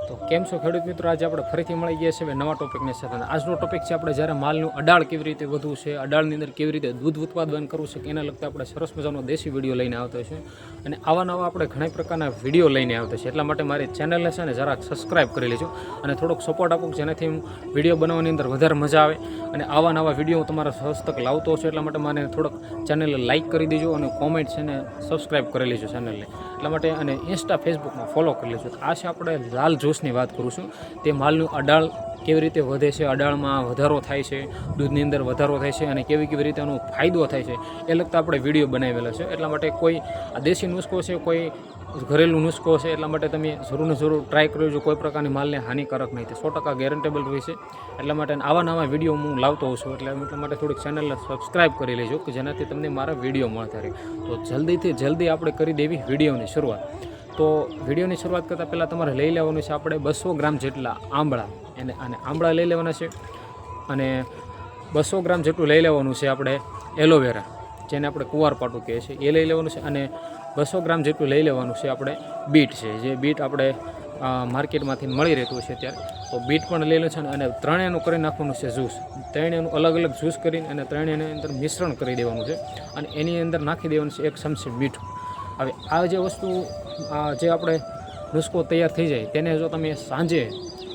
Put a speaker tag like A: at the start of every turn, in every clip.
A: તો કેમ છો ખેડૂત મિત્રો, આજે આપણે ફરીથી મળી ગયા છે નવા ટોપિકની સાથે. આજનો ટોપિક છે આપણે જ્યારે માલનું અડાળ કેવી રીતે વધવું છે, અડાળની અંદર કેવી રીતે દૂધ ઉત્પાદન કરવું છે, એના લગતા આપણે સરસ મજાનો દેશી વિડીયો લઈને આવતા છે. અને આવા નવા આપણે ઘણા પ્રકારના વિડીયો લઈને આવતા છે. એટલા માટે મારી ચેનલને છે ને જરાક સબસ્ક્રાઈબ કરી લેજો અને થોડોક સપોર્ટ આપો, જેનાથી હું વિડીયો બનાવવાની અંદર વધારે મજા આવે. અને આવા નવા વિડીયો હું તમારા હસ્તક લાવતો છું, એટલા માટે મને થોડોક ચેનલને લાઇક કરી દેજો અને કોમેન્ટ છે ને સબસ્ક્રાઈબ કરી લેજો ચેનલને. એટલા માટે અને ઇન્સ્ટા ફેસબુકમાં ફોલો કરી લેજો. આ છે આપણે લાલ જોશની વાત કરું છું. તે માલનું અડાળ કેવી રીતે વધે છે, અડાળમાં વધારો થાય છે, દૂધની અંદર વધારો થાય છે અને કેવી કેવી રીતે એનો ફાયદો થાય છે એ લગતા આપણે વિડીયો બનાવેલા છે. એટલા માટે કોઈ આ દેશી નુસ્ખો છે, કોઈ ઘરેલું નુસ્ખો છે, એટલા માટે તમે જરૂર ને જરૂર ટ્રાય કરજો. કોઈ પ્રકારની માલને હાનિકારક નહીં, તે 100% ગેરંટેબલ હોય છે. એટલા માટે આવા નવા વિડીયો હું લાવતો હોઉં છું. એટલા માટે થોડીક ચેનલને સબસ્ક્રાઈબ કરી લેજો કે જેનાથી તમને મારા વિડીયો મળતા રહે. તો જલ્દીથી જલ્દી આપણે કરી દેવી વિડીયોની શરૂઆત. તો વિડીયોની શરૂઆત કરતાં પહેલાં તમારે લઈ લેવાનું છે આપણે 200 ગ્રામ જેટલા આંબળા. અને આંબળા લઈ લેવાના છે. અને 200 ગ્રામ જેટલું લઈ લેવાનું છે આપણે એલોવેરા, જેને આપણે કુંવારપાટું કહીએ છીએ, એ લઈ લેવાનું છે. અને 200 ગ્રામ જેટલું લઈ લેવાનું છે આપણે બીટ છે, જે બીટ આપણે માર્કેટમાંથી મળી રહેતું છે ત્યારે. તો બીટ પણ લઈ લે છે. અને ત્રણેયનું કરી નાખવાનું છે જ્યુસ. ત્રણેયનું અલગ અલગ જ્યુસ કરીને અને ત્રણેયની અંદર મિશ્રણ કરી દેવાનું છે. અને એની અંદર નાખી દેવાનું છે 1 ચમચી મીઠું. હવે આ જે વસ્તુ જે આપણે નુસ્ખો તૈયાર થઈ જાય તેને જો તમે સાંજે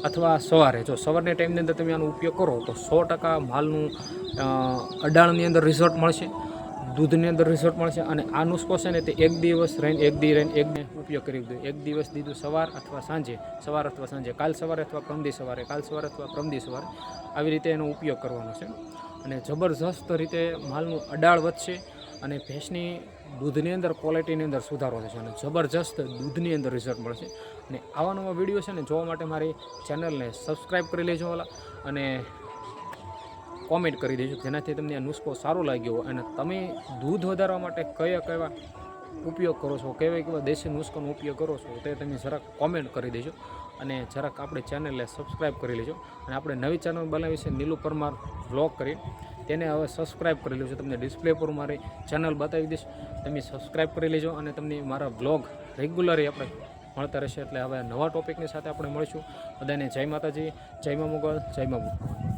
A: અથવા સવારે, જો સવારની ટાઈમની અંદર તમે આનો ઉપયોગ કરો તો 100% માલનું અડાળની અંદર રિઝલ્ટ મળશે, દૂધની અંદર રિઝલ્ટ મળશે. અને આ નુસ્ખો છે ને તે એક દિવસ રહીને એકને ઉપયોગ કરી દો. એક દિવસ દીધું સવાર અથવા સાંજે, કાલ સવારે અથવા પરમદી સવારે, આવી રીતે એનો ઉપયોગ કરવાનો છે. અને જબરજસ્ત રીતે માલનું અડાળ વધશે અને ભેંસની દૂધની અંદર ક્વોલિટીની અંદર સુધારો થશે અને જબરજસ્ત દૂધની અંદર રિઝલ્ટ મળશે. અને આવા નવા વિડીયો છે ને જોવા માટે મારી ચેનલને સબસ્ક્રાઈબ કરી લેજો અને કોમેન્ટ કરી દેજો, જેનાથી તમને આ નુસ્ખો સારો લાગ્યો હોય. અને તમે દૂધ વધારવા માટે કયા ઉપયોગ કરો છો, કેવા દેશી નુસ્ખાનો ઉપયોગ કરો છો, તે તમે જરાક કોમેન્ટ કરી દેજો. અને જરાક આપણી ચેનલને સબસ્ક્રાઈબ કરી લેજો. અને આપણે નવી ચેનલ બનાવી છે નીલુ પરમાર વ્લોગ કરી, તેને હવે સબસ્ક્રાઈબ કરી લેજો. તમને ડિસ્પ્લે પર મારી ચેનલ બતાવી દઈશ, તમે સબસ્ક્રાઈબ કરી લેજો. અને તમને મારા વ્લોગ રેગ્યુલરી આપણે મળતા રહેશે. એટલે હવે નવા ટોપિકની સાથે આપણે મળીશું. બધાને જય માતાજી, જય મા મોગલ, જય મા મોગલ.